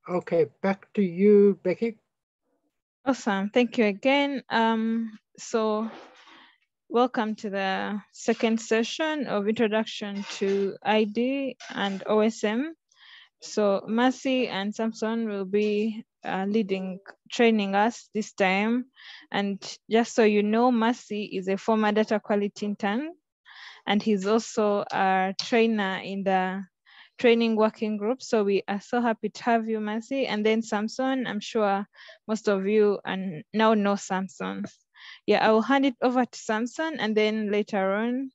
Okay, back to you, Becky. Awesome, thank you again. So welcome to the second session of Introduction to ID and OSM. So Mercy and Samson will be training us this time. And just so you know, Mercy is a former data quality intern, and he's also a trainer in the training working group. So we are so happy to have you, Mercy. And then Samson, I'm sure most of you now know Samson. Yeah, I will hand it over to Samson, and then later on,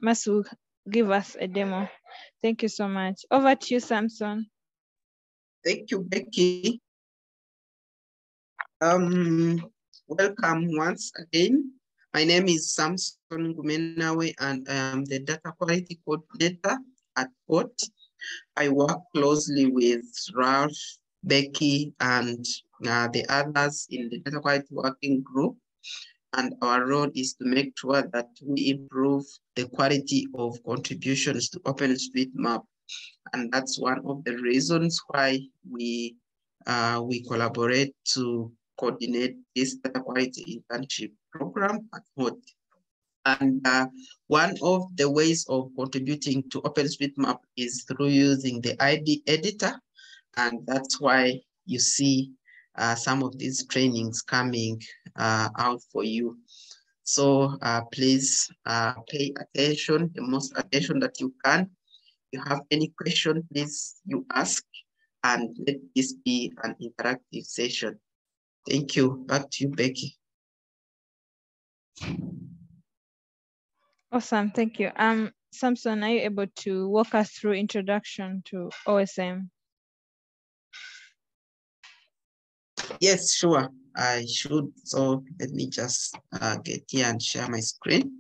Mercy will give us a demo. Thank you so much. Over to you, Samson. Thank you, Becky. Welcome once again. My name is Samson Gumenawe, and I am the data quality coordinator at POT. I work closely with Ralph, Becky, and the others in the data quality working group. And our role is to make sure that we improve the quality of contributions to OpenStreetMap. And that's one of the reasons why we collaborate to coordinate this data quality internship program at POT. And one of the ways of contributing to OpenStreetMap is through using the ID editor. And that's why you see some of these trainings coming out for you. So please pay attention, the most attention that you can. If you have any question, please you ask, and let this be an interactive session. Thank you. Back to you, Becky. Awesome, thank you. Samson, are you able to walk us through introduction to OSM? Yes, sure, I should. So let me just get here and share my screen.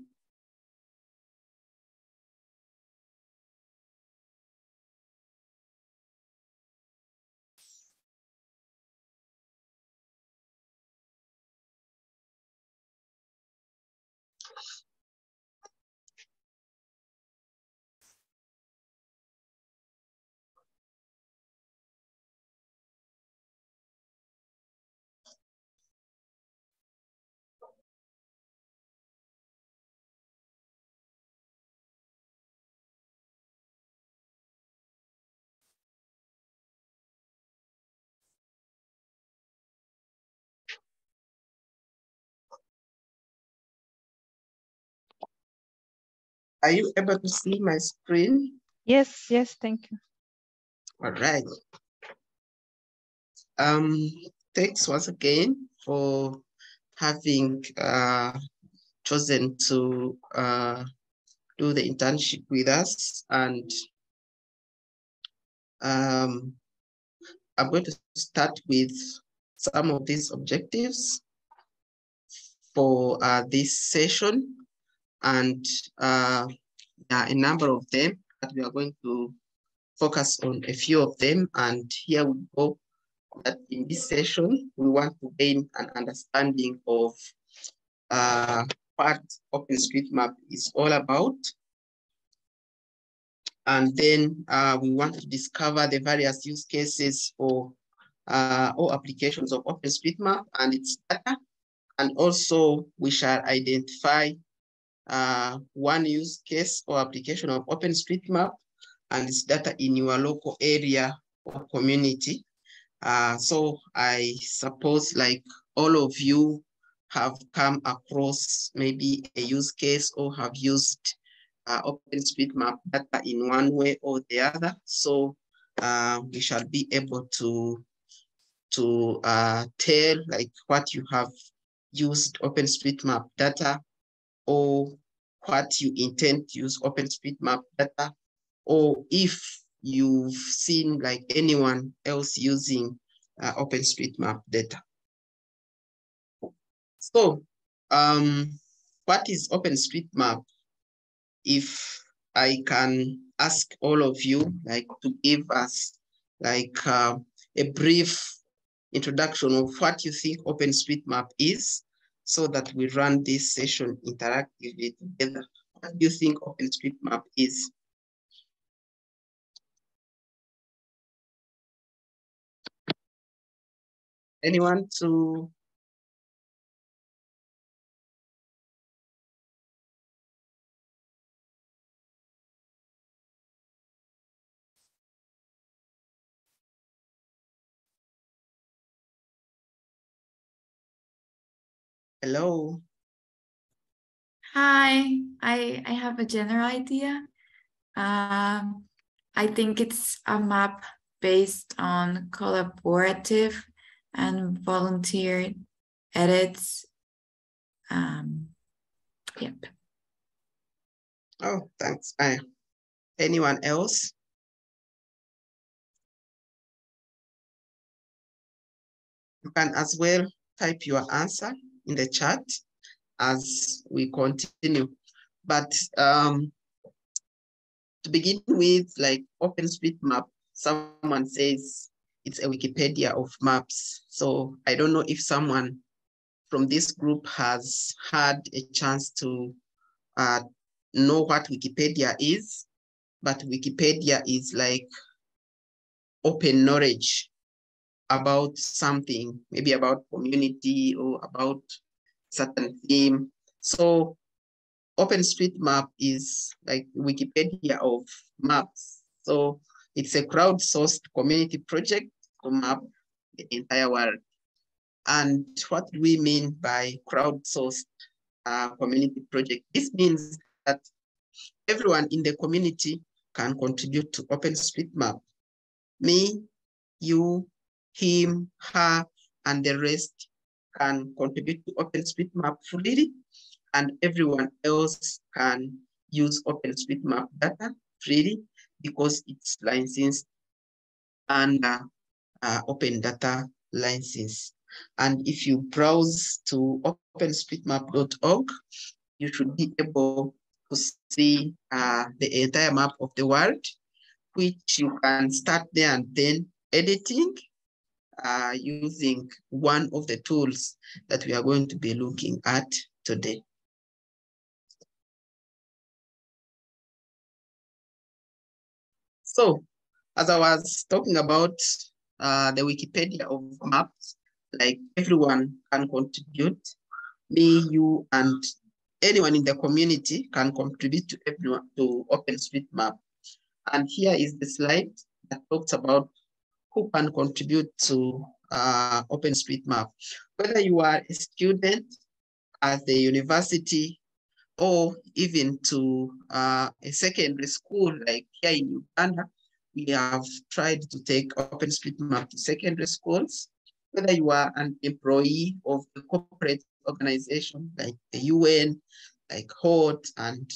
Are you able to see my screen? Yes, yes, thank you. All right. Thanks once again for having chosen to do the internship with us. And I'm going to start with some of these objectives for this session, and there are a number of them that we are going to focus on a few of them. And here we go, that in this session, we want to gain an understanding of what OpenStreetMap is all about. And then we want to discover the various use cases for or applications of OpenStreetMap and its data. And also we shall identify one use case or application of OpenStreetMap and its data in your local area or community. So I suppose like all of you have come across maybe a use case or have used OpenStreetMap data in one way or the other. So we shall be able to tell like what you have used OpenStreetMap data, or what you intend to use OpenStreetMap data, or if you've seen like anyone else using OpenStreetMap data. So what is OpenStreetMap? If I can ask all of you like to give us like a brief introduction of what you think OpenStreetMap is, so that we run this session interactively together. What do you think OpenStreetMap is? Anyone to? Hello. Hi, I have a general idea. I think it's a map based on collaborative and volunteer edits. Yep. Oh, thanks. Anyone else? You can as well type your answer in the chat as we continue. But to begin with, like OpenStreetMap, someone says it's a Wikipedia of maps. So I don't know if someone from this group has had a chance to know what Wikipedia is, but Wikipedia is like open knowledge about something, maybe about community or about certain theme. So OpenStreetMap is like Wikipedia of maps. So it's a crowdsourced community project to map the entire world. And what do we mean by crowdsourced community project? This means that everyone in the community can contribute to OpenStreetMap. Me, you, him, her, and the rest can contribute to OpenStreetMap freely, and everyone else can use OpenStreetMap data freely because it's licensed under Open Data license. And if you browse to openstreetmap.org, you should be able to see the entire map of the world, which you can start there and then editing using one of the tools that we are going to be looking at today. So, as I was talking about the Wikipedia of maps, like everyone can contribute. Me, you, and anyone in the community can contribute to everyone to OpenStreetMap. And here is the slide that talks about who can contribute to OpenStreetMap. Whether you are a student at the university or even to a secondary school, like here in Uganda, we have tried to take OpenStreetMap to secondary schools. Whether you are an employee of a corporate organization like the UN, like HOT, and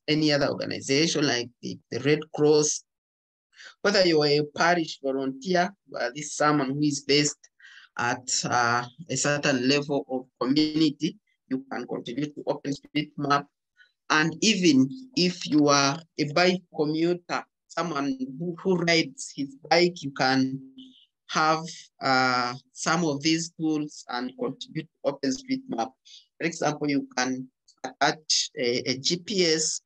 any other organization like the Red Cross, whether you are a parish volunteer, this is someone who is based at a certain level of community, you can contribute to OpenStreetMap. And even if you are a bike commuter, someone who rides his bike, you can have some of these tools and contribute to OpenStreetMap. For example, you can attach a GPS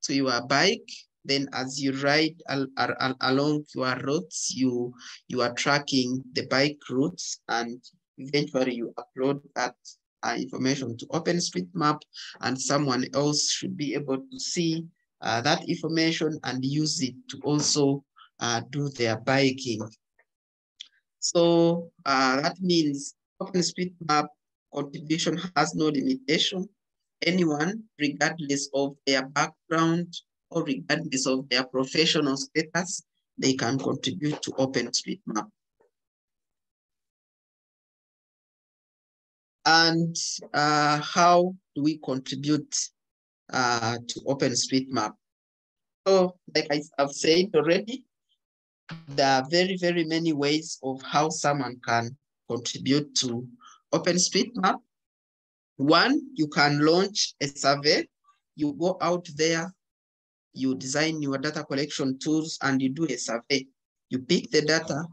to your bike. Then as you ride along your routes, you are tracking the bike routes, and eventually you upload that information to OpenStreetMap, and someone else should be able to see that information and use it to also do their biking. So that means OpenStreetMap contribution has no limitation. Anyone, regardless of their background or regardless of their professional status, they can contribute to OpenStreetMap. And how do we contribute to OpenStreetMap? So, like I've said already, there are very, very many ways of how someone can contribute to OpenStreetMap. One, you can launch a survey. You go out there, you design your data collection tools, and you do a survey. You pick the data,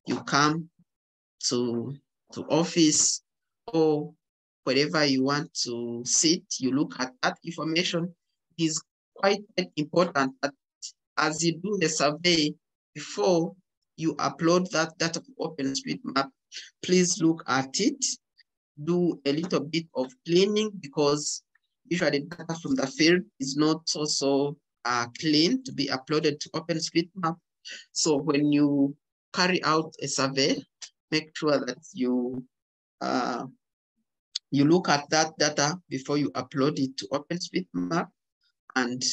you come to office or wherever you want to sit, you look at that information. It is quite important that as you do the survey, before you upload that data to OpenStreetMap, please look at it. Do a little bit of cleaning because usually data from the field is not also clean to be uploaded to OpenStreetMap. So when you carry out a survey, make sure that you look at that data before you upload it to OpenStreetMap, and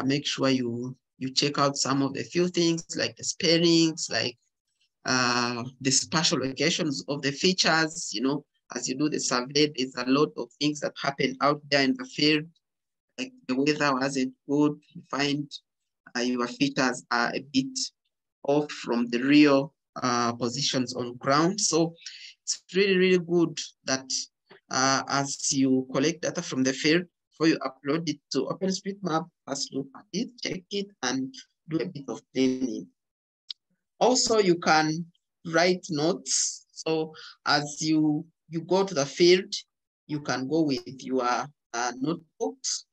make sure you check out some of the few things like the spellings, like the spatial locations of the features. You know, as you do the survey, there's a lot of things that happen out there in the field, like the weather wasn't good. You find your features are a bit off from the real positions on ground. So it's really, really good that as you collect data from the field, before you upload it to OpenStreetMap, first look at it, check it, and do a bit of cleaning. Also, you can write notes. So as you go to the field, you can go with your notebooks,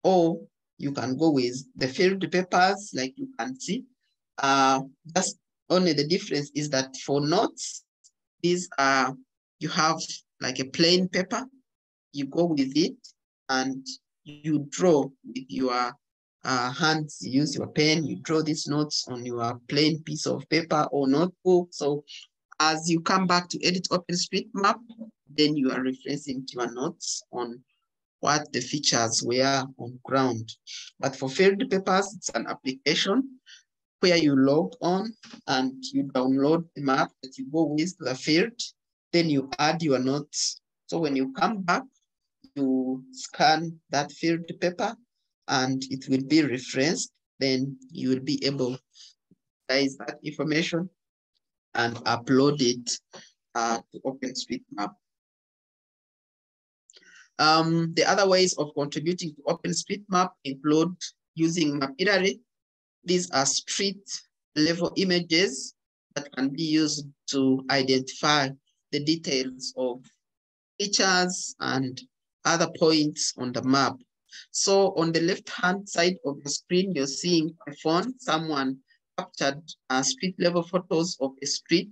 or you can go with the field papers, like you can see. Just only the difference is that for notes, these are, you have like a plain paper, you go with it and you draw with your hands, you use your pen, you draw these notes on your plain piece of paper or notebook. So as you come back to edit OpenStreetMap, then you are referencing to your notes on what the features were on ground. But for field papers, it's an application where you log on and you download the map that you go with to the field, then you add your notes. So when you come back, you scan that field paper and it will be referenced. Then you will be able to utilize that information and upload it to OpenStreetMap. The other ways of contributing to OpenStreetMap include using Mapillary. These are street level images that can be used to identify the details of features and other points on the map. So on the left-hand side of the screen, you're seeing a phone. Someone captured street level photos of a street.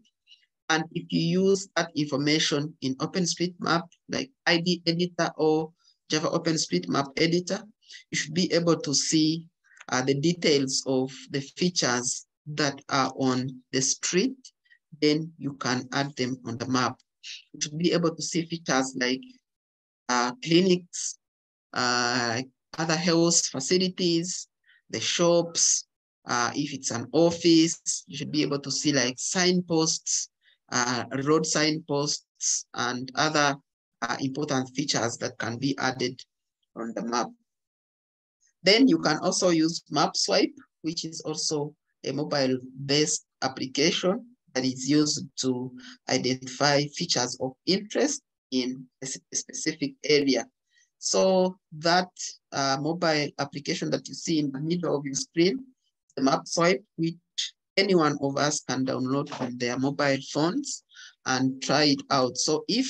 And if you use that information in OpenStreetMap, like ID editor or Java OpenStreetMap editor, you should be able to see the details of the features that are on the street. Then you can add them on the map. You should be able to see features like clinics, other health facilities, the shops. If it's an office, you should be able to see like signposts, road signposts, and other important features that can be added on the map. Then you can also use Map Swipe, which is also a mobile-based application that is used to identify features of interest in a specific area. So that mobile application that you see in the middle of your screen, the Map Swipe, which any one of us can download on their mobile phones and try it out. So if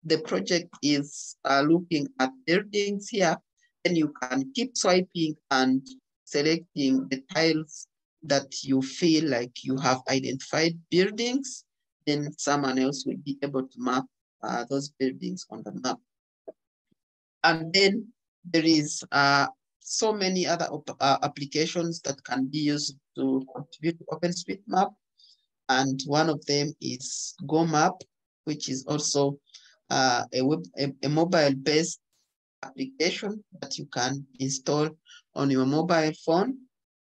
the project is looking at buildings here, then you can keep swiping and selecting the tiles that you feel like you have identified buildings, then someone else will be able to map those buildings on the map. And then there is so many other applications that can be used to contribute to OpenStreetMap. And one of them is GoMap, which is also a mobile-based application that you can install on your mobile phone,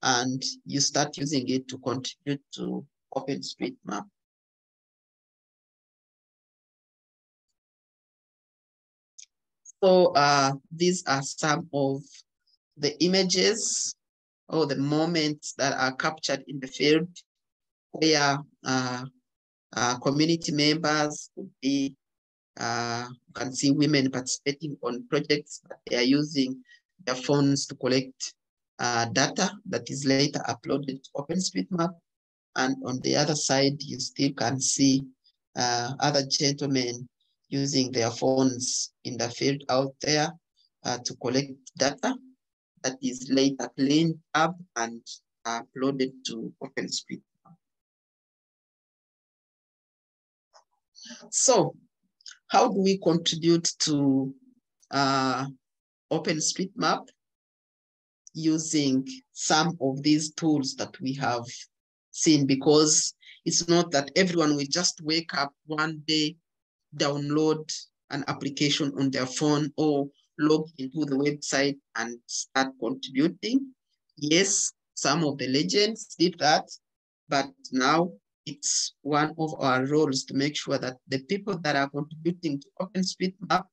and you start using it to contribute to OpenStreetMap. So these are some of the images or the moments that are captured in the field where community members could be, you can see women participating on projects that they are using their phones to collect data that is later uploaded to OpenStreetMap. And on the other side, you still can see other gentlemen using their phones in the field out there to collect data that is later cleaned up and uploaded to OpenStreetMap. So how do we contribute to OpenStreetMap? Using some of these tools that we have seen, because it's not that everyone will just wake up one day, download an application on their phone or log into the website and start contributing. Yes, some of the legends did that, but now it's one of our roles to make sure that the people that are contributing to OpenStreetMap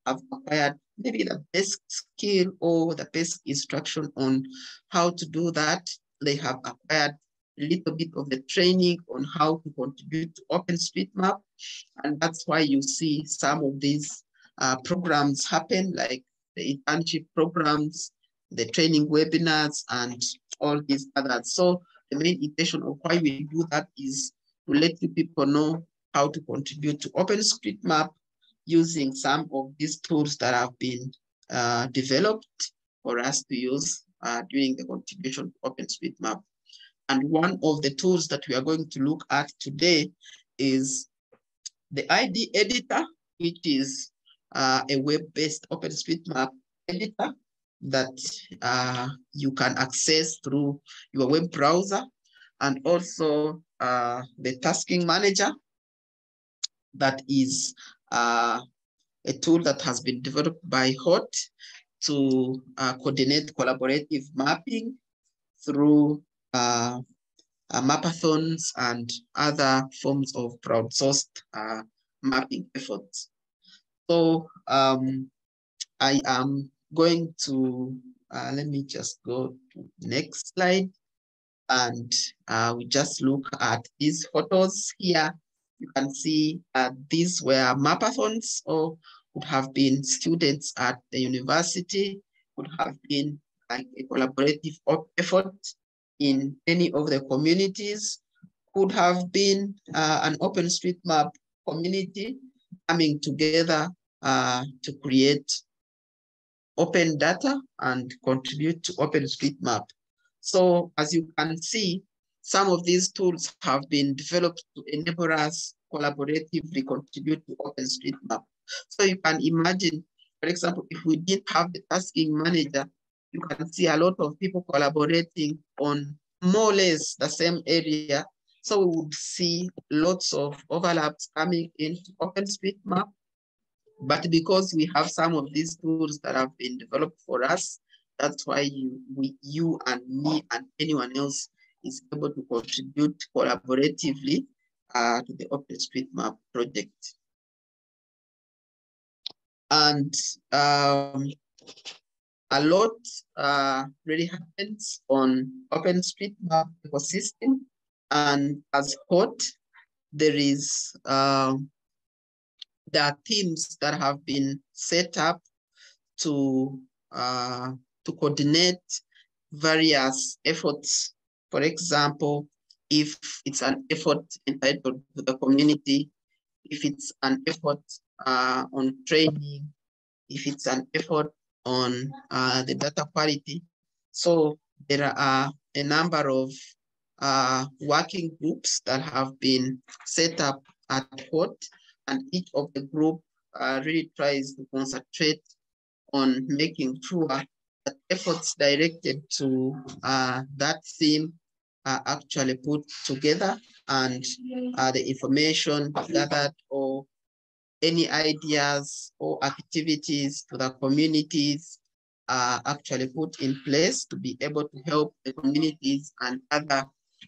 have acquired maybe the best skill or the best instruction on how to do that. They have acquired a little bit of the training on how to contribute to OpenStreetMap. And that's why you see some of these programs happen, like the internship programs, the training webinars, and all these others. So the main intention of why we do that is to let you people know how to contribute to OpenStreetMap using some of these tools that have been developed for us to use during the contribution to OpenStreetMap. And one of the tools that we are going to look at today is the ID editor, which is a web-based OpenStreetMap editor that you can access through your web browser, and also the tasking manager, that is a tool that has been developed by HOT to coordinate collaborative mapping through Mapathons and other forms of crowdsourced mapping efforts. So I am going to, let me just go to the next slide, and we just look at these photos here. You can see these were Mapathons, or would have been students at the university, would have been like a collaborative effort in any of the communities, could have been an OpenStreetMap community coming together to create open data and contribute to OpenStreetMap. So as you can see, some of these tools have been developed to enable us collaboratively contribute to OpenStreetMap. So you can imagine, for example, if we didn't have the tasking manager, you can see a lot of people collaborating on more or less the same area. So we would see lots of overlaps coming into OpenStreetMap. But because we have some of these tools that have been developed for us, that's why you and me and anyone else is able to contribute collaboratively to the OpenStreetMap project. And a lot really happens on OpenStreetMap ecosystem. And as HOT, there are teams that have been set up to coordinate various efforts. For example, if it's an effort entitled to the community, if it's an effort on training, if it's an effort on the data quality. So there are a number of working groups that have been set up at HOT, and each of the group really tries to concentrate on making sure that efforts directed to that theme are actually put together, and the information gathered or any ideas or activities to the communities are actually put in place to be able to help the communities and other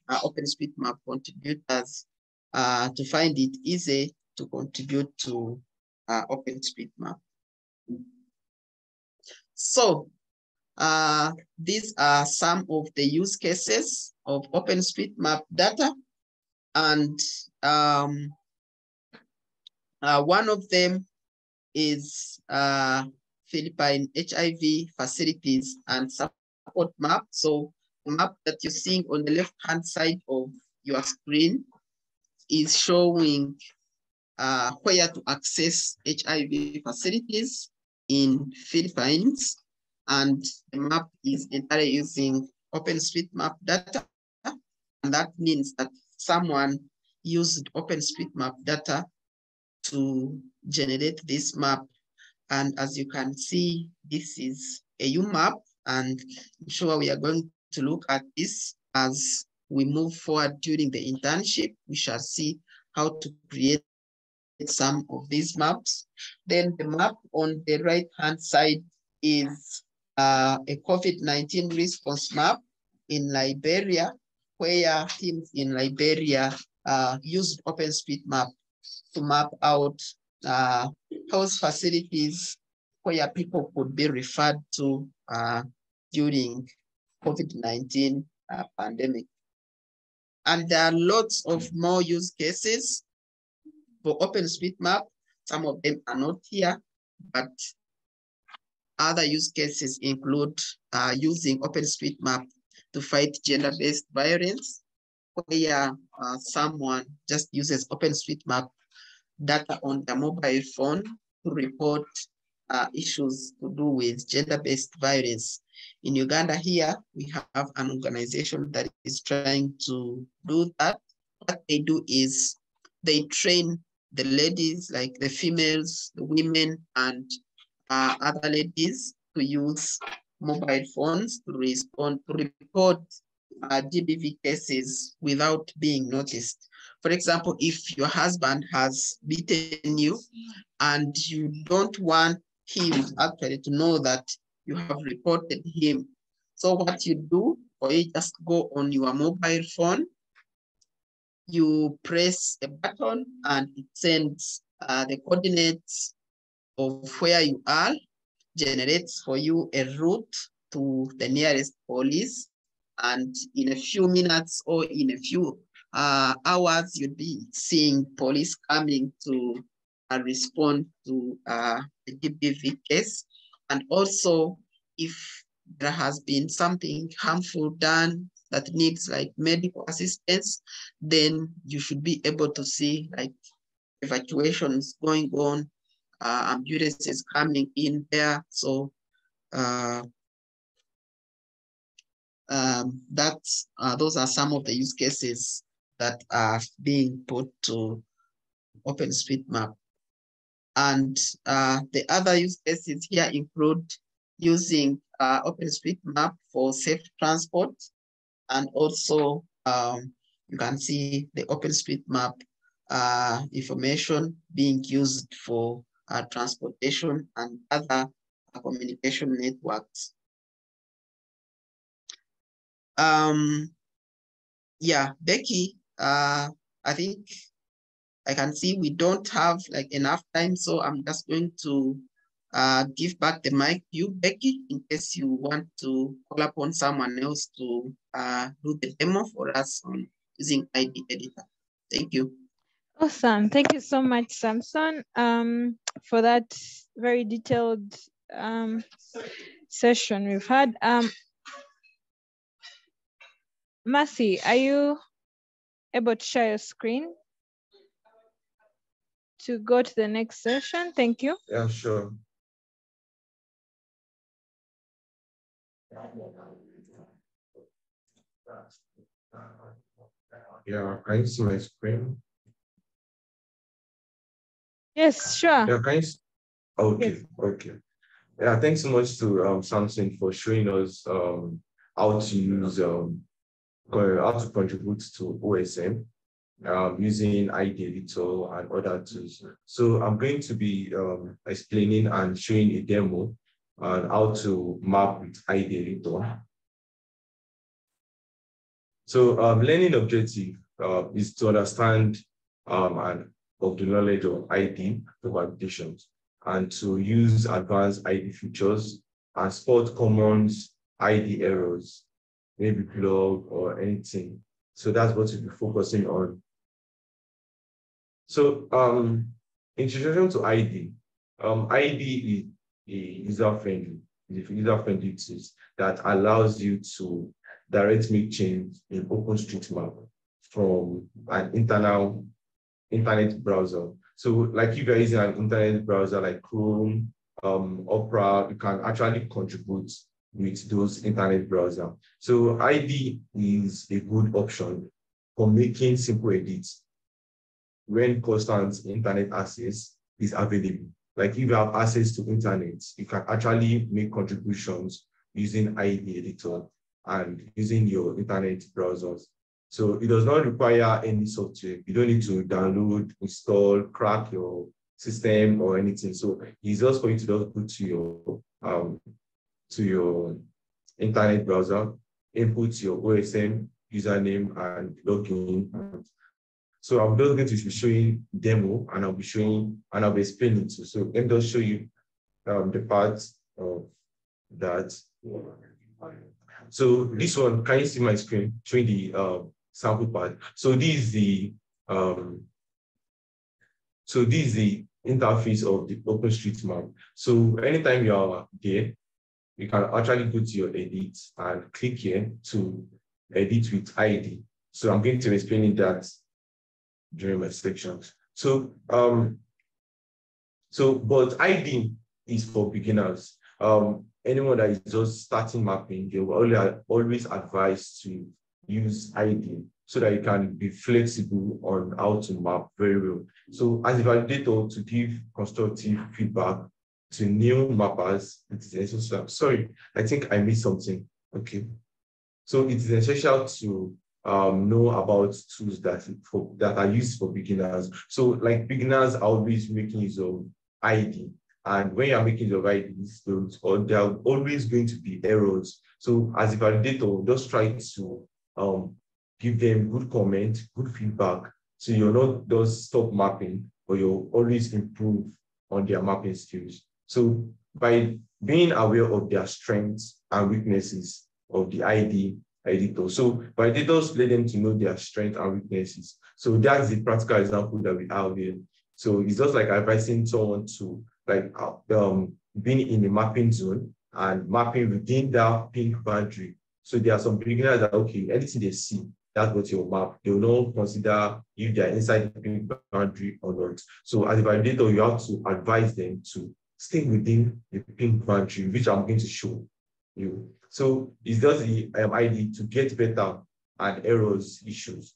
OpenStreetMap contributors to find it easy to contribute to OpenStreetMap. So these are some of the use cases of OpenStreetMap data, and one of them is Philippine HIV facilities and support map. So the map that you're seeing on the left-hand side of your screen is showing where to access HIV facilities in Philippines. And the map is entirely using OpenStreetMap data. And that means that someone used OpenStreetMap data to generate this map. And as you can see, this is a U map, and I'm sure we are going to look at this as we move forward during the internship. We shall see how to create some of these maps. Then the map on the right-hand side is a COVID-19 response map in Liberia, where teams in Liberia used OpenStreetMap to map out health facilities where people could be referred to during COVID-19 pandemic. And there are lots of more use cases for OpenStreetMap. Some of them are not here, but other use cases include using OpenStreetMap to fight gender-based violence, where someone just uses OpenStreetMap data on their mobile phone to report issues to do with gender-based violence. In Uganda here, we have an organization that is trying to do that. What they do is they train the ladies, like the females, the women, and other ladies to use mobile phones to respond, to report GBV cases without being noticed. For example, if your husband has beaten you and you don't want him actually to know that you have reported him, so what you do, or you just go on your mobile phone, you press a button and it sends the coordinates of where you are, generates for you a route to the nearest police, and in a few minutes or in a few hours, you'd be seeing police coming to respond to a GBV case. And also, if there has been something harmful done that needs like medical assistance, then you should be able to see like evacuations going on, ambulances coming in there. So those are some of the use cases that are being put to OpenStreetMap. And the other use cases here include using OpenStreetMap for safe transport. And also you can see the OpenStreetMap information being used for transportation and other communication networks. Yeah, Becky, I think I can see we don't have like enough time, so I'm just going to give back the mic to you, Becky, in case you want to call upon someone else to do the demo for us on using ID editor. Thank you. Awesome. Thank you so much, Samson, for that very detailed session we've had. Mercy, are you able to share your screen to go to the next session? Thank you. Yeah, sure. Yeah, can you see my screen? Yes, sure. Yeah, can you see? Okay, Yes. okay. Yeah, thanks so much to Samson for showing us how to use how to contribute to OSM using ID editor and other tools. So I'm going to be explaining and showing a demo on how to map with ID editor. So learning objective is to understand and of the knowledge of ID validations and to use advanced ID features and spot common ID errors, maybe plug or anything. So that's what we'll be focusing on. So introduction to ID. ID is user-friendly. It's a user-friendly tool that allows you to direct make change in OpenStreetMap from an internet browser. So like if you're using an internet browser like Chrome, Opera, you can actually contribute with those internet browser. So ID is a good option for making simple edits when constant internet access is available. Like if you have access to internet, you can actually make contributions using ID editor and using your internet browsers. So it does not require any software. You don't need to download, install, crack your system or anything. So it's just for you to just go to your internet browser, input your OSM username and login. So I'm just going to be showing demo, and I'll be explaining too. So let me just show you the parts of that. So this one, can you see my screen showing the sample part? So this is the interface of the OpenStreetMap. So anytime you are there, you can actually go to your edit and click here to edit with ID. So I'm going to explain that during my sections. So but ID is for beginners. Anyone that is just starting mapping, they will always advise to use ID so that you can be flexible on how to map very well. So as a validator, to give constructive feedback to new mappers, it is essential. Sorry, I think I missed something. Okay. So it is essential to know about tools that are used for beginners. So like beginners are always making use of ID. And when you're making use of IDs, there are always going to be errors. So as a validator, just try to give them good comment, good feedback. So you're not just stop mapping, but you'll always improve on their mapping skills. So by being aware of their strengths and weaknesses of the ID editor. So validators let them to know their strengths and weaknesses. So that's the practical example that we have here. So it's just like advising someone to like being in the mapping zone and mapping within that pink boundary. So there are some beginners that, okay, anything they see, that's what your map. They will not consider if they're inside the pink boundary or not. So as a validator, you have to advise them to stay within the pink boundary, which I'm going to show you. So it's just the ID to get better at errors issues.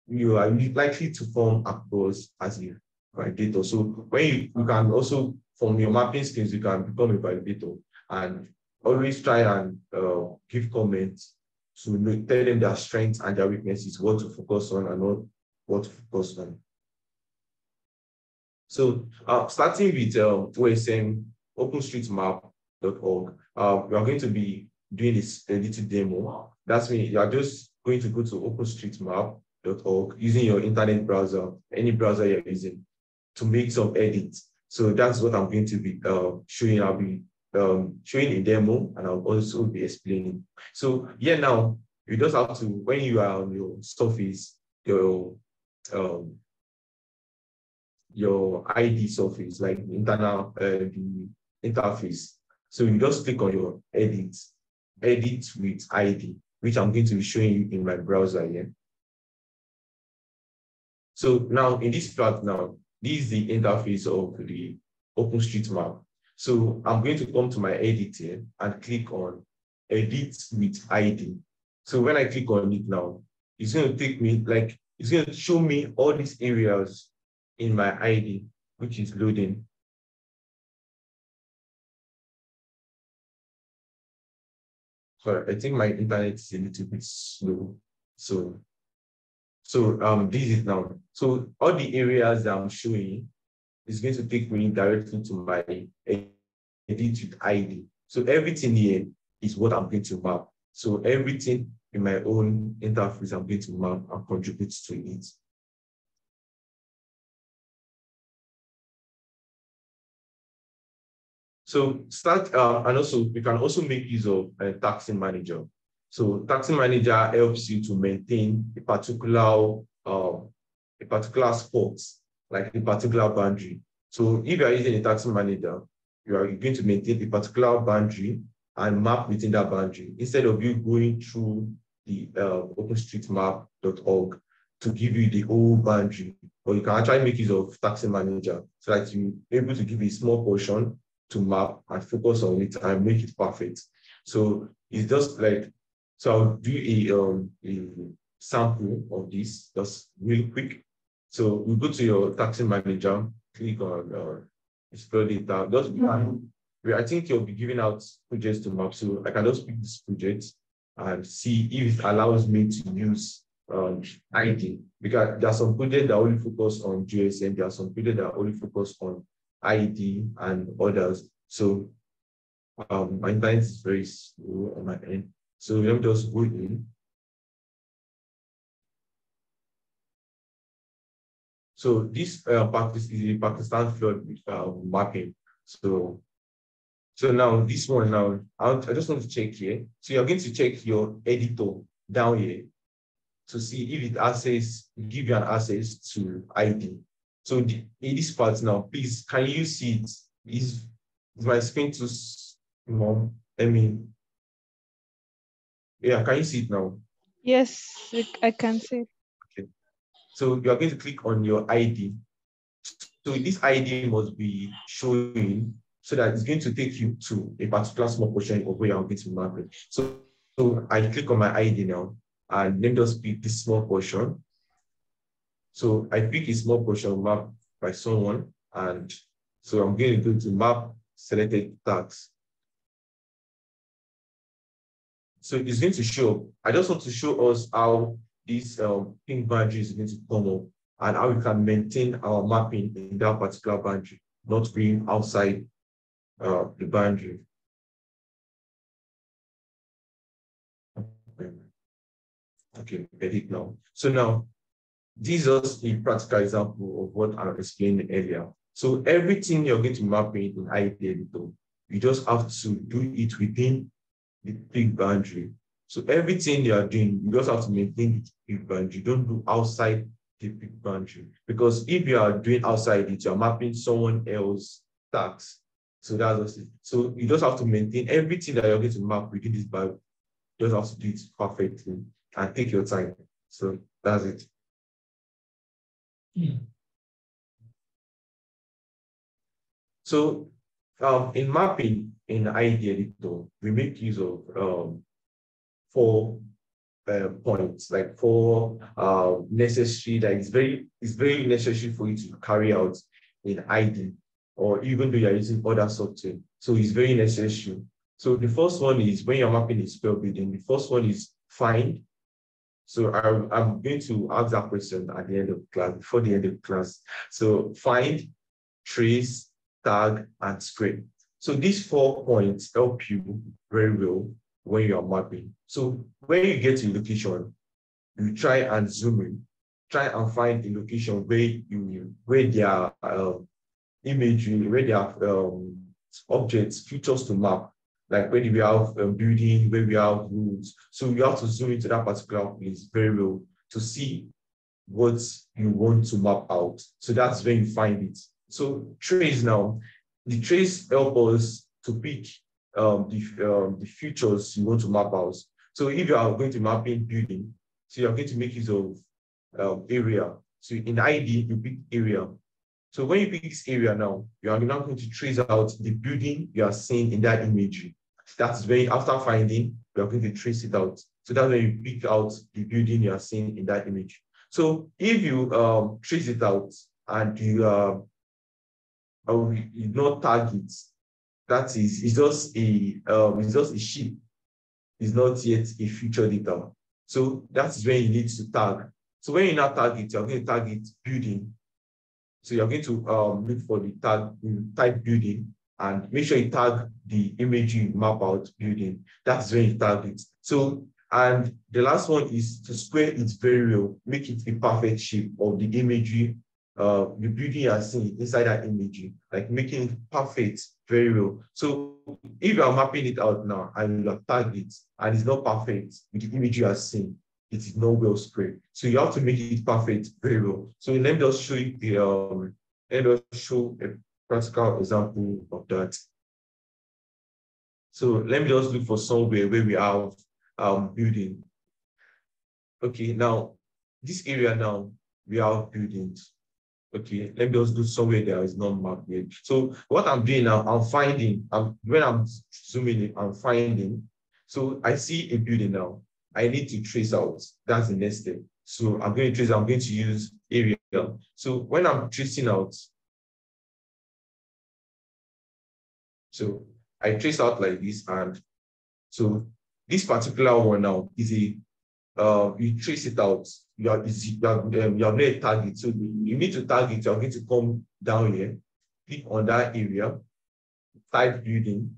You are likely to form across as a validator. So when you can also, from your mapping skills, you can become a validator and always try and give comments to tell them their strengths and their weaknesses, what to focus on and not what to focus on. So starting with OSM, OpenStreetMap.org, we are going to be doing this a little demo. That's mean you are just going to go to OpenStreetMap.org using your internet browser, any browser you're using, to make some edits. So that's what I'm going to be showing. I'll be showing a demo, and I'll also be explaining. So here now, you just have to, when you are on your surface, your ID surface, like the internal the interface. So you just click on your edit with ID, which I'm going to be showing you in my browser here. So now in this part now, this is the interface of the OpenStreetMap. So I'm going to come to my edit here and click on edit with ID. So when I click on it now, it's going to take me, like, it's going to show me all these areas in my ID, which is loading. Sorry, I think my internet is a little bit slow. So this is now. So all the areas that I'm showing is going to take me directly to my edit with ID. So everything here is what I'm going to map. So everything in my own interface, I'm going to map and contribute to it. So start, and also we can also make use of a taxing manager. So taxing manager helps you to maintain a particular spot, like a particular boundary. So if you are using a taxing manager, you are going to maintain a particular boundary and map within that boundary instead of you going through the OpenStreetMap.org to give you the whole boundary. Or you can actually make use of taxing manager so that you're able to give a small portion to map and focus on it and make it perfect. So it's just like, so I'll do a sample of this just really quick. So we go to your taxi manager, click on explore data. Just I think you'll be giving out projects to map. So I can just pick this project and see if it allows me to use ID. Because there are some projects that only focus on GSM, there are some projects that only focus on ID and others. So my internet is very slow on my end. So let me just go in. So this practice is a Pakistan flood mapping. So now this one now, I just want to check here. So you're going to check your editor down here to see if it give you an access to ID. So in this part now, please, can you see it? Is my screen too small? Yeah, can you see it now? Yes, I can see. Okay. So you are going to click on your ID. So this ID must be showing so that it's going to take you to a particular small portion of where you're going to map it. So I click on my ID now, and let me just pick this small portion. So I pick a small portion mapped by someone, and so I'm going to go to map selected tags. So it's going to show. I just want to show us how this pink boundary is going to come up and how we can maintain our mapping in that particular boundary, not being outside the boundary. Okay, edit now. So now, this is just a practical example of what I explained earlier. So everything you're going to map in ID editor, you just have to do it within the big boundary. So everything you are doing, you just have to maintain the big boundary. You don't do outside the big boundary. Because if you are doing outside it, you're mapping someone else's tax. So that's just it. So you just have to maintain everything that you're going to map within this boundary. You just have to do it perfectly and take your time. So that's it. So in mapping in ID editor, we make use of 4 points, like 4 necessary, that is very necessary for you to carry out in ID, or even though you're using other software. So it's very necessary. So the first one is when you're mapping a spell building, the first one is find. So I'm going to ask that question at the end of class, before the end of class. So find, trace, tag, and scrape. So these 4 points help you very well when you are mapping. So when you get to location, you try and zoom in, try and find a location where there are imagery, where there are objects, features to map, like where we have building, where we have roads. So you have to zoom into that particular place very well to see what you want to map out. So that's when you find it. So trace now, the trace help us to pick the features you want to map out. So if you are going to map in building, so you're going to make use of area. So in ID, you pick area. So when you pick this area now, you are now going to trace out the building you are seeing in that imagery. That's when, after finding, you are going to trace it out. So that's when you pick out the building you are seeing in that image. So if you trace it out and you not target, that is, it's just a sheet. It's not yet a feature data. So that's when you need to tag. So when you now target, you're going to target building. So you're going to look for the type building and make sure you tag the image you map out building. That's when you tag it. So, and the last one is to square it very well, make it a perfect shape of the imagery, the building you are seeing inside that imagery, like making it perfect very well. So if you are mapping it out now and you tag it and it's not perfect with the image you are seeing, it is not well spread. So you have to make it perfect very well. So let me just show you let me just show a practical example of that. So let me just look for somewhere where we have building. Okay, now this area now we have buildings. Okay, let me just do somewhere there is not mapped yet. So what I'm doing now, I'm finding, when I'm zooming in, I'm finding. So I see a building now. I need to trace out. That's the next step. So I'm going to trace, I'm going to use area. So when I'm tracing out, so I trace out like this, and so this particular one now is a you trace it out. You have made a target. So you need to target. You're going to come down here, click on that area, type building.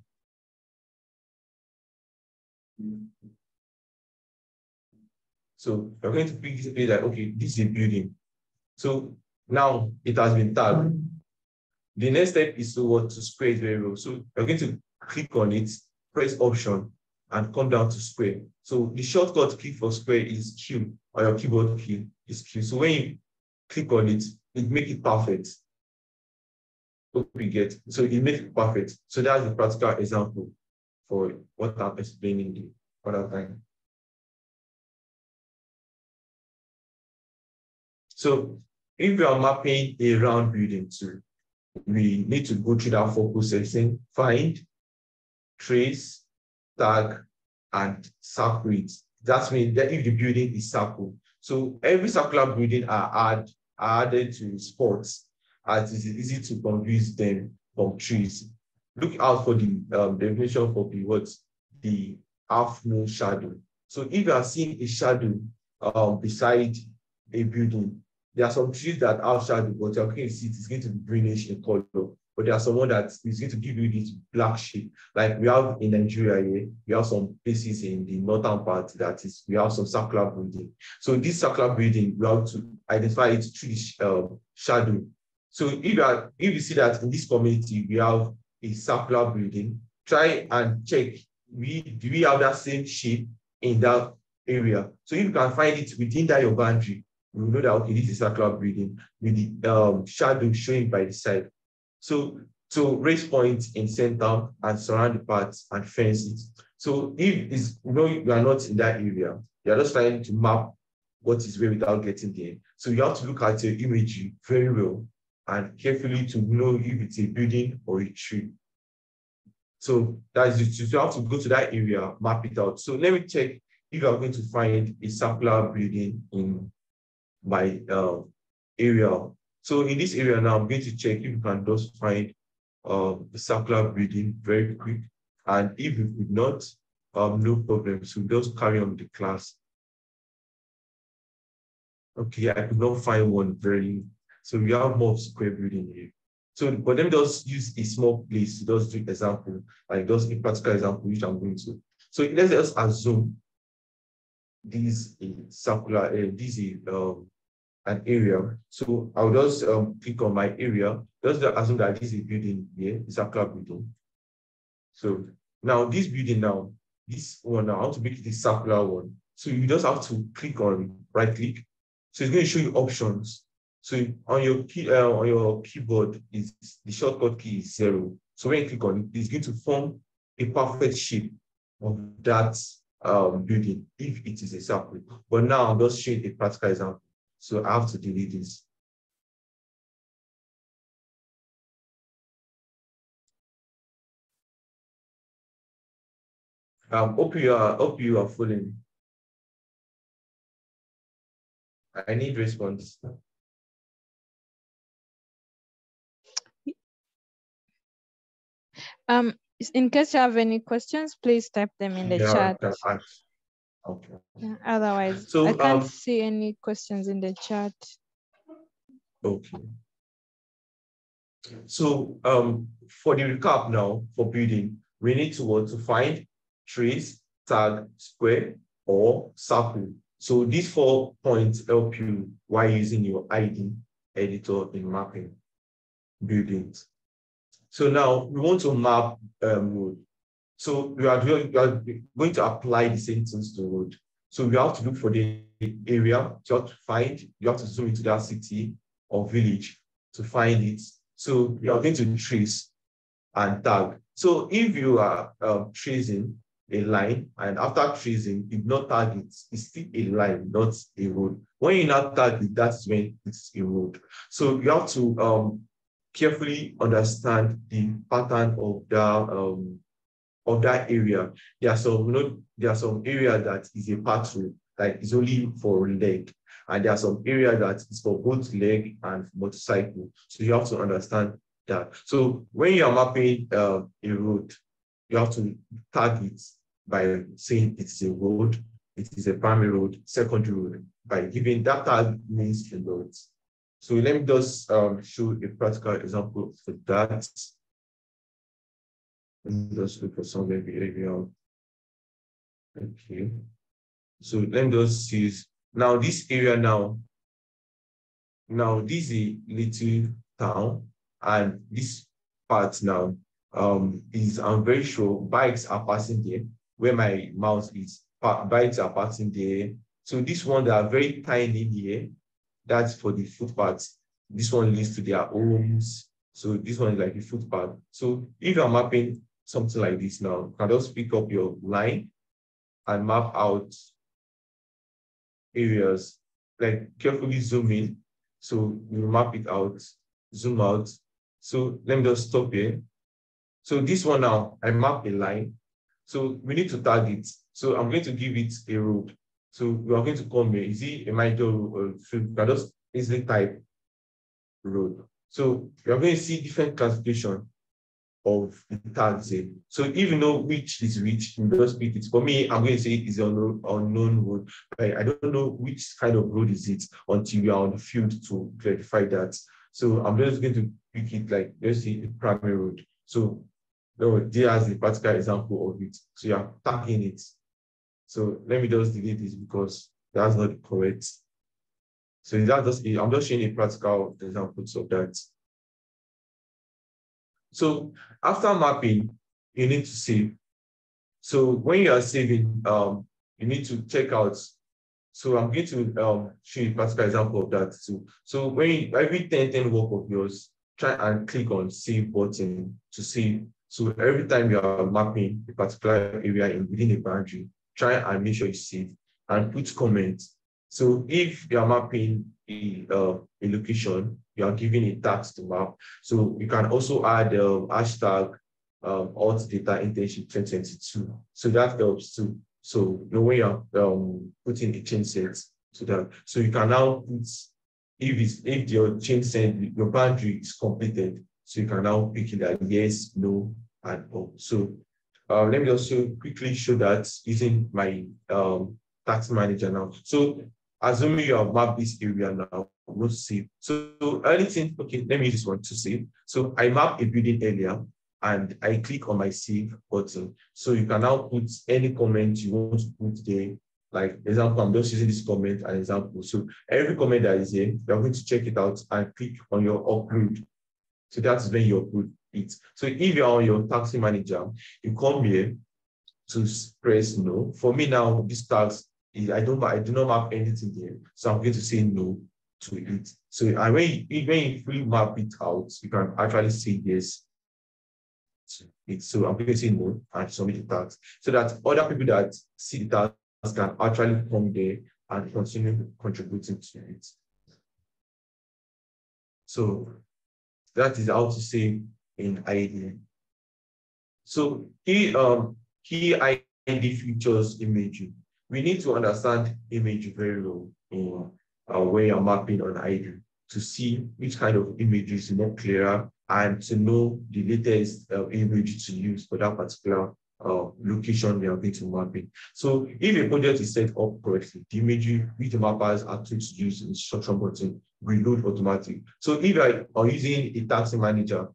So you're going to pick this like, okay, this is a building. So now it has been tagged. The next step is to square it very well. So you're going to click on it, press option, and come down to square. So the shortcut key for square is Q, or your keyboard key is Q. So when you click on it, it makes it perfect. What we get. So it makes it perfect. So that's the practical example for what I'm explaining the other time. So if you are mapping a round building too, we need to go through that 4 processing: find, trace, tag, and circle it. That means that if the building is circle, so every circular building are added to spots, as it is easy to confuse them from trees. Look out for the definition for the words, the half moon shadow. So if you are seeing a shadow beside a building, there are some trees that have shadow, but you're going to see it's going to be greenish in color. But there are some that is going to give you this black shade. Like we have in Nigeria here, we have some places in the northern part that is, we have some circular building. So this circular building, we have to identify it through the shadow. So if you see that in this community, we have a circular building, try and check, do we have that same shape in that area? So if you can find it within that your boundary, we know that, okay, this is a circular building with the shadow showing by the side. So raise points in center and surround the parts and fence it. So if you are not in that area, you are just trying to map what is where without getting there. So you have to look at your imagery very well and carefully to know if it's a building or a tree. So that is it. You have to go to that area, map it out. So let me check if you are going to find a circular building in my area. So in this area now, I'm going to check if you can just find the circular building very quick. And if you could not, no problem. So just carry on with the class. Okay, I could not find one so we have more square building here. So, but let me just use a small place to just do an example, like just a practical example, which I'm going to. So let's just assume this is circular, this is an area. So I'll just click on my area. Just assume that this is a building here, a circular building. So now this building now, this one now, I want to make it a circular one. So you just have to click on right click. So it's going to show you options. So on your keyboard is the shortcut key is 0. So when you click on it, it's going to form a perfect shape of that building if it is a circle. But now I'm just showing a practical example. So I have to delete this. Hope you are following. I need response. In case you have any questions, please type them in the chat. Okay. Otherwise, so, I can't see any questions in the chat. Okay. So for the recap now, for building, we need to find, trace, tag, square, or circle. So these 4 points help you while using your ID editor in mapping buildings. So now we want to map road. So we are going to apply the same things to road. So we have to look for the area, you have to find, you have to zoom into that city or village to find it. So you are going to trace and tag. So if you are tracing a line, and after tracing, if not tag it, it's still a line, not a road. When you not tag it, that's when it's a road. So you have to carefully understand the pattern of that area. There are some area that is a path road. like it's only for leg. And there are some areas that is for both leg and motorcycle. So you have to understand that. So when you are mapping a road, you have to tag it by saying it is a road, it is a primary road, secondary road. By giving that tag means a lot. So let me just show a practical example for that. Let me just look for some behavior. Okay. So let me just see. Now this area now this is a little town, and this part now is, I'm very sure bikes are passing there where my mouse is. Bikes are passing there. So this one, they are very tiny here. That's for the footpath. This one leads to their homes. So this one is like a footpath. So if you're mapping something like this now, you can just pick up your line and map out areas, like carefully zoom in. So you map it out, zoom out. So let me just stop here. So this one now, I map a line. So we need to tag it. So I'm going to give it a road. So we are going to come here. Is it a major road? So you can just easily type road. So you're going to see different classification of the tags here. So if you know which is which, you just pick it. For me, I'm going to say it is an unknown road. I don't know which kind of road is it until you are on the field to clarify that. So I'm just going to pick it like, let's see, the primary road. So there has a practical example of it. So you're tagging it. So let me just delete this because that's not correct. So that's just, I'm just showing a practical example of that. So after mapping, you need to save. So when you are saving, you need to check out. So I'm going to show you a practical example of that too. So when every 10 work of yours, try and click on save button to save. So every time you are mapping a particular area within a boundary, try and make sure you save and put comments. So if you are mapping a location, you are giving a task to map. So you can also add hashtag alt data internship 2022. So that helps too. So when you're putting a change set to that, so you can now put, if your change set, your boundary is completed, so you can now pick it that yes, no, and all. So let me also quickly show that using my task manager now. So assuming you have mapped this area now, I'm going to save. So anything, okay, let me use this one to save. So I map a building area and I click on my save button. So you can now put any comment you want to put there. Like example, I'm just using this comment as an example. So every comment that is here, you're going to check it out and click on your upload. So that's when you upload it. So if you're on your taxi manager, you come here to press no. For me now, this task is I do not map anything there. So I'm going to say no to it. So and when you fully map it out, you can actually say yes. So I'm going to say no and submit the task so that other people that see the task can actually come there and continue contributing to it. So that is how to say in ID. So key ID features imagery. We need to understand imagery very well in when you're mapping on ID to see which kind of imagery is more clearer and to know the latest image to use for that particular location we are going to map in. So if a project is set up correctly, the imagery which the mappers are to use in the instruction button will load automatically. So if you are using a taxi manager,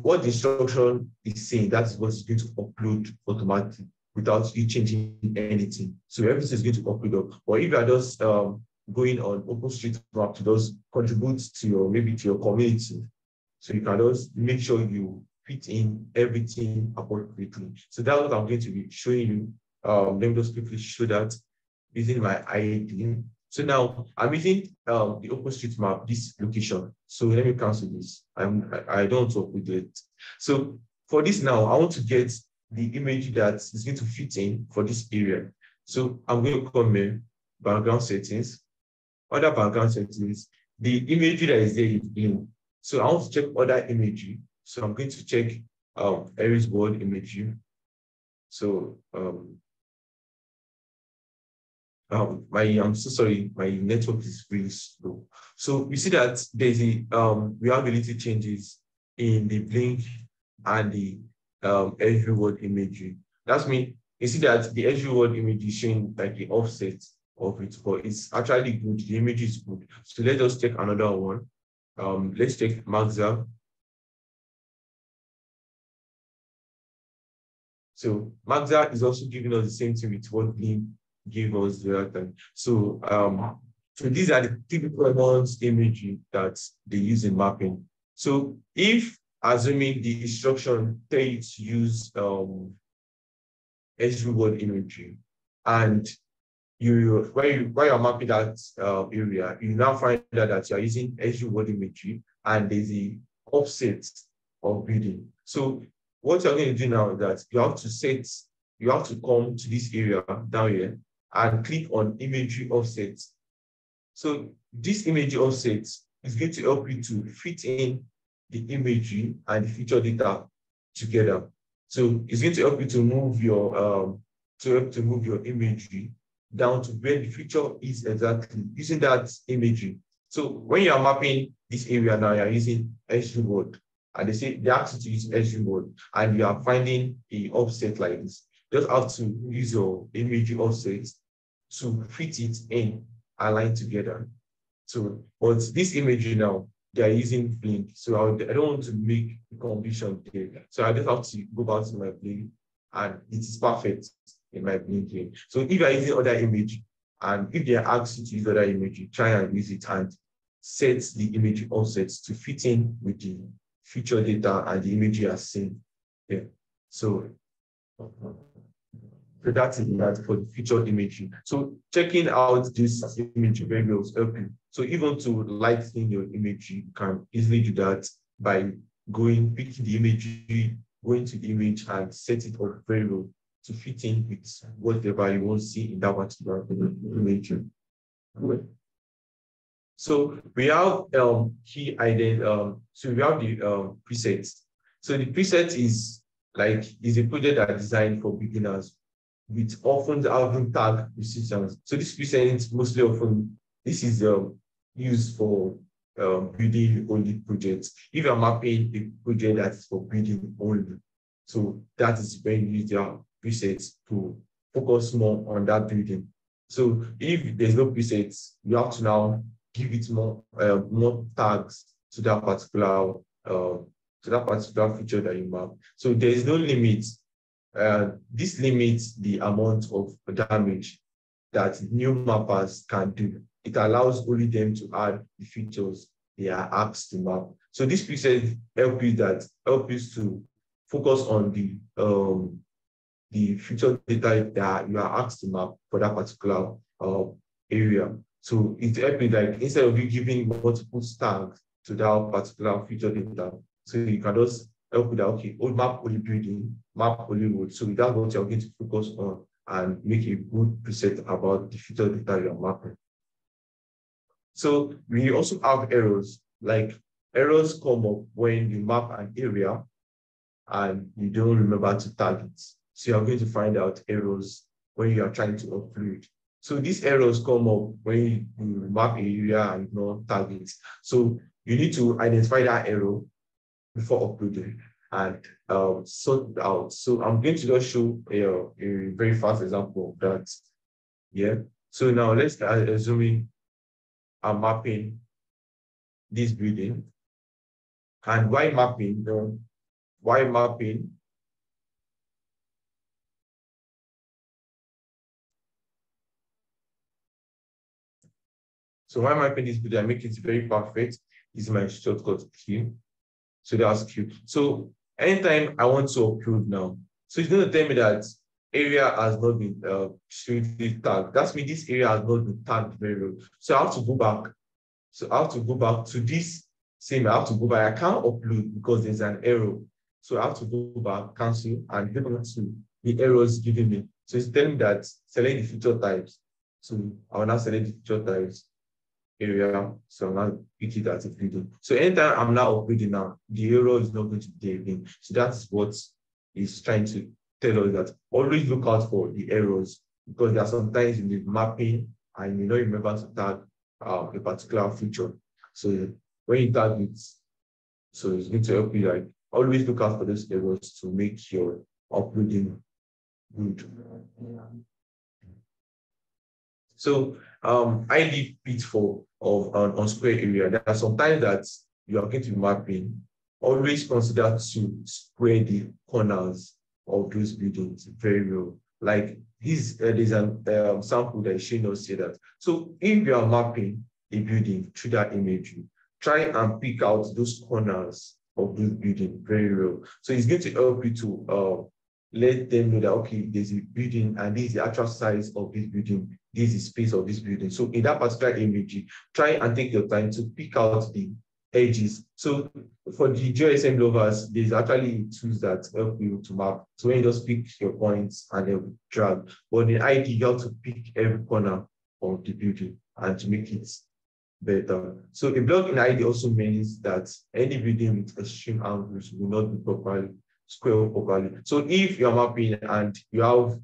what the instruction is saying, that's what is going to upload automatically without you changing anything. So everything is going to upload up. Or if you are just going on OpenStreetMap to just contribute to your, maybe to your community, so you can just make sure you fit in everything appropriately. So that's what I'm going to be showing you. Let me just quickly show that using my ID. So now I'm using the OpenStreetMap, this location. So let me cancel this. I don't want to upload it. So for this now, I want to get the image that is going to fit in for this area. So I'm going to come here, background settings. Other background settings, the imagery that is there is blue. So I want to check other imagery. So I'm going to check Aries board imagery. So I'm so sorry, my network is really slow. So you see that there's we have a little changes in the blink and the edge reward imagery. That's mean you see that the edge reward image is showing like the offset of it, but it's actually good. The image is good. So let us take another one. Let's take Magza. So Magza is also giving us the same thing with what Blink gave us the other time. So so these are the typical ones imagery that they use in mapping. So if assuming the instruction tell you to use edge reward imagery, and while you're mapping that area, you now find out that you're using edge reward imagery and there's the offset of building. So what you're going to do now is that you have to come to this area down here and click on imagery offset. So this imagery offset is going to help you to fit in the imagery and the feature data together. So it's going to help you to move your imagery down to where the feature is exactly using that imagery. So when you are mapping this area now, you're using edge reward, and they ask you to use edge reward, and you are finding a offset like this. You just have to use your imagery offset to fit it in, align together. So, but this imagery now, they are using Blink. So I don't want to make a condition there. So I just have to go back to my Blink, and it is perfect in my Blink here. So if you are using other image, and if they ask you to use other image, try and use it and set the image offsets to fit in with the feature data and the image you are seeing. Yeah. So that's it for the featured imaging. So checking out this image very well will help you. So even to lighten your image, you can easily do that by picking the imagery, going to the image and set it up very well to fit in with whatever you want to see in that particular image. So we have key ident. So we have the presets. So the preset is a project that is designed for beginners, with often having tag restrictions. So this preset mostly often this is used for building only projects. If you're mapping a project that is for building only, so that is when you use your presets to focus more on that building. So if there's no presets, you have to now give it more tags to that particular feature that you map. So there is no limit. This limits the amount of damage that new mappers can do. It allows only them to add the features they are asked to map. So this preset help you to focus on the feature data that you are asked to map for that particular area. So it helps you, like, instead of you giving multiple tags to that particular feature data, so you can just help with that, okay, old map only building, map only road. So that's what you're going to focus on and make a good preset about the feature data you're mapping. So we also have errors, like errors come up when you map an area and you don't remember to tag it. So you're going to find out errors when you are trying to upload. So these errors come up when you map an area and not tag it. So you need to identify that error before uploading and sort it out. So I'm going to just show a very fast example of that. Yeah. So now let's assuming I'm mapping this building, and why mapping? So why mapping this building? I make it very perfect. This is my shortcut Q. So that's Q. So anytime I want to upload now, so it's going to tell me that area has not been strictly tagged. That means this area has not been tagged very well. So I have to go back. So I have to go back to this same. I have to go back. I can't upload because there's an error. So I have to go back, cancel, and go back to the errors giving me. So it's telling me that select the feature types. So I will now select the feature types area. So I'm now pick it as a video. So anytime I'm now uploading now, the error is not going to be there again. So that's what is trying to tell us, that always look out for the errors because there are sometimes in the mapping and you don't remember to tag a particular feature. So when you tag it, so it's going to help you like always look out for those errors to make your uploading good. So ID pitfall of an unsquare area. There are sometimes that you are going to be mapping. Always consider to square the corners of those buildings very well. Like this, there's a sample that is showing us here that. So if you are mapping a building through that imagery, try and pick out those corners of those buildings very well. So it's going to help you to let them know that, okay, there's a building and this is the actual size of this building, this is the space of this building. So in that particular imagery, try and take your time to pick out the edges. So for the GeoSM lovers, there's actually tools that help you to map. So when you just pick your points and then drag, but in ID, you have to pick every corner of the building and to make it better. So a block in ID also means that any building with extreme angles will not be properly square properly. So if you're mapping and you have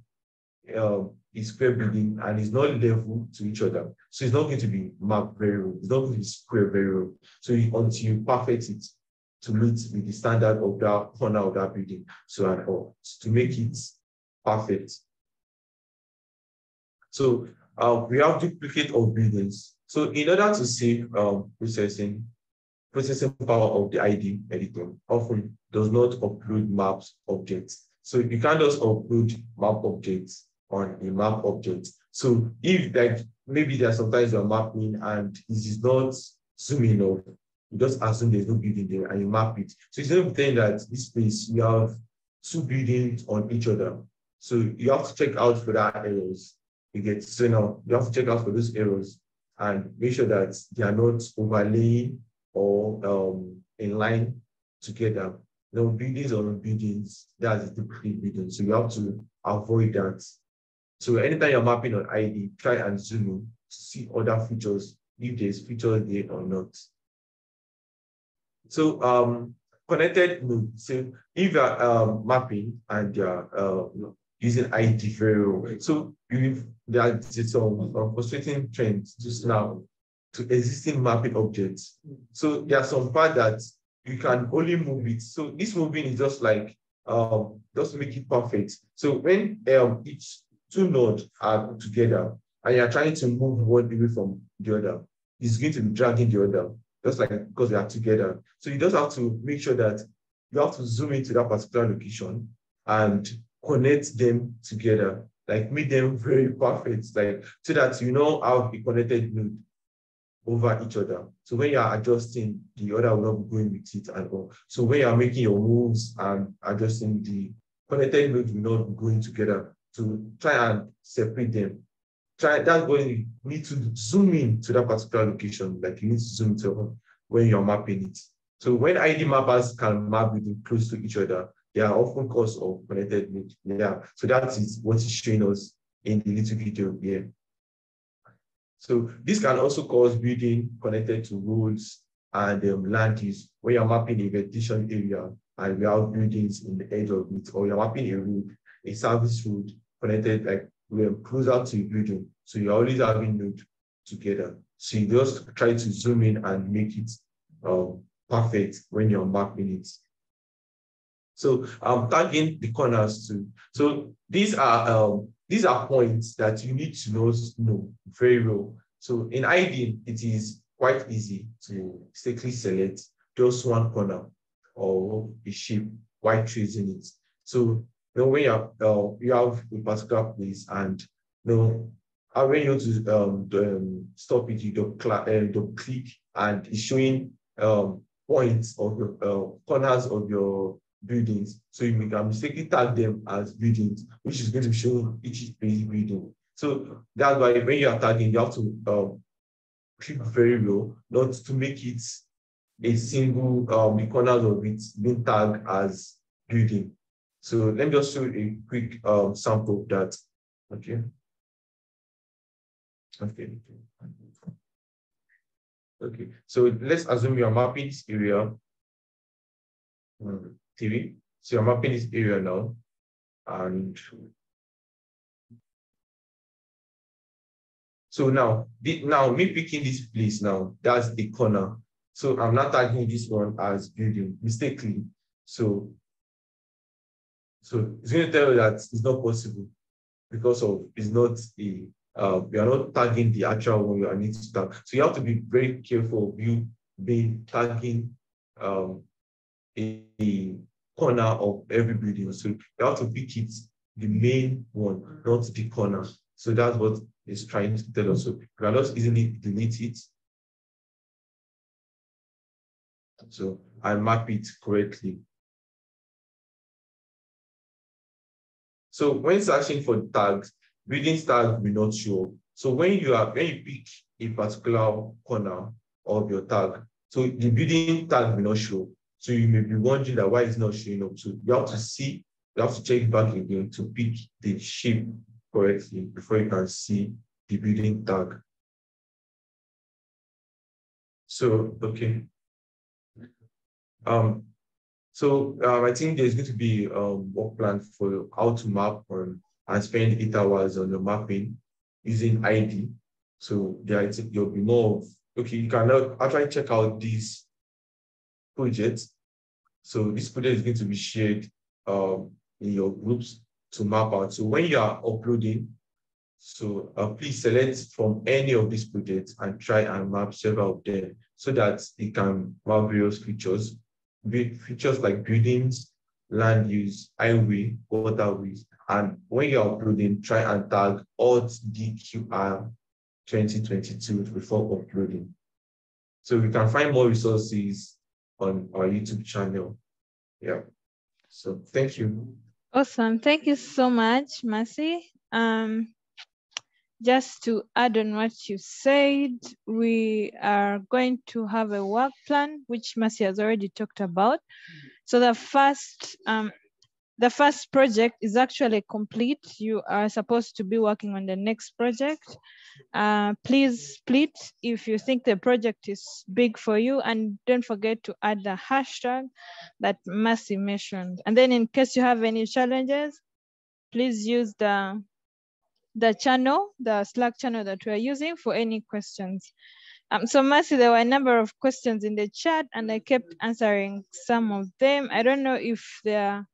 a square building and it's not level to each other, so it's not going to be mapped very well. It's not going to be square very well. So until you perfect it to meet with the standard of that corner of that building, so and all to make it perfect. So we have duplicate of buildings. So in order to save processing power of the ID editor, often does not upload maps objects. So you can't just upload map objects on a map object. So if like maybe there are sometimes you're mapping and it is not zooming off, you just assume there's no building there and you map it. So it's not saying that this space you have two buildings on each other. So you have to check out for that errors. You get so now you have to check out for those errors and make sure that they are not overlaying or in line together. No buildings on buildings, that's a typical building. So you have to avoid that. So anytime you're mapping on ID, try and zoom in to see other features, if there's features there or not. So connected node. So if you're mapping and you're using ID very well, so there's some frustrating trends just now to existing mapping objects. So there are some parts that you can only move it. So this moving is just like just to make it perfect. So when each two nodes are together and you're trying to move one away from the other, it's going to be dragging the other, just like because they are together. So you just have to make sure that you have to zoom into that particular location and connect them together, like make them very perfect, like so that you know have a connected node over each other. So when you are adjusting, the other will not be going with it at all. So when you are making your moves and adjusting, the connected nodes will not be going together. To try and separate them. That's when you need to zoom in to that particular location, like you need to zoom to when you're mapping it. So when ID mappers can map within close to each other, they are often cause of connected nodes. Yeah. So that is what is showing us in the little video here. So this can also cause building connected to roads and land use. When you're mapping a vegetation area and you have buildings in the edge of it, or you're mapping a road, a service road connected like we're closer to a building. So you're always having nodes together. So you just try to zoom in and make it perfect when you're mapping it. So I'm tagging the corners too. So these are points that you need to know very well. So in ID, it is quite easy to safely select just one corner or a shape while tracing it. So when you have a particular place and when you want to stop it, you don't click and it's showing points of your corners of your buildings. So you can mistakenly tag them as buildings, which is going to show each basic building. So that's why when you are tagging, you have to click very low, not to make it a single the corners of it being tagged as building. So let me just show a quick sample of that. Okay. Okay. Okay. So let's assume you are mapping this area. TV. So you're mapping this area now, and So now me picking this place now, that's the corner. So I'm not tagging this one as building mistakenly. So it's going to tell you that it's not possible because of it's not a we are not tagging the actual one you are need to tag. So you have to be very careful of you being tagging a corner of every building. So you have to pick it the main one, not the corner. So that's what it's trying to tell us. So you cannot easily delete it. So I map it correctly. So when searching for tags, building tag will not show up. So when you pick a particular corner of your tag, so the building tag will not show. So you may be wondering that why it's not showing up. So you have to check back again to pick the shape correctly before you can see the building tag. So okay. I think there's going to be work plan for how to map and spend 8 hours on your mapping using ID. So there'll be more of, okay, you can actually check out these projects. So this project is going to be shared in your groups to map out. So when you are uploading, so please select from any of these projects and try and map several of them so that you can map various features like buildings, land use, highway, waterways. And when you're uploading, try and tag Alt DQR 2022 before uploading. So we can find more resources on our YouTube channel. Yeah. So thank you. Awesome. Thank you so much, Mercy. Just to add on what you said, we are going to have a work plan, which Mercy has already talked about. So the first project is actually complete. You are supposed to be working on the next project. Please split if you think the project is big for you, and don't forget to add the hashtag that Mercy mentioned. And then in case you have any challenges, please use the channel, the Slack channel that we're using for any questions. So Mercy, there were a number of questions in the chat and I kept answering some of them. I don't know if are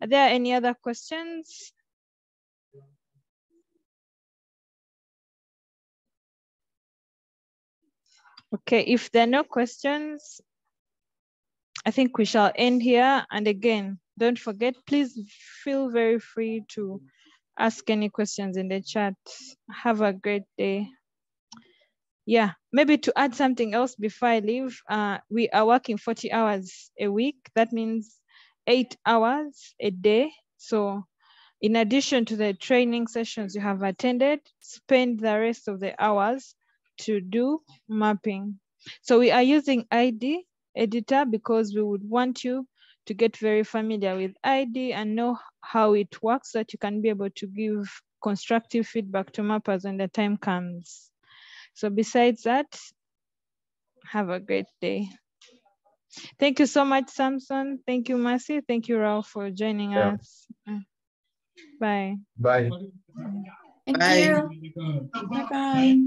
there any other questions? Okay, if there are no questions, I think we shall end here. And again, don't forget, please feel very free to ask any questions in the chat. Have a great day. Yeah, maybe to add something else before I leave, we are working 40 hours a week. That means 8 hours a day. So in addition to the training sessions you have attended, spend the rest of the hours to do mapping. So we are using ID editor because we would want you to get very familiar with ID and know how it works so that you can be able to give constructive feedback to mappers when the time comes. So besides that, have a great day. Thank you so much, Samson. Thank you, Mercy. Thank you, Ralph, for joining us. Bye. Bye. Thank you. Bye-bye.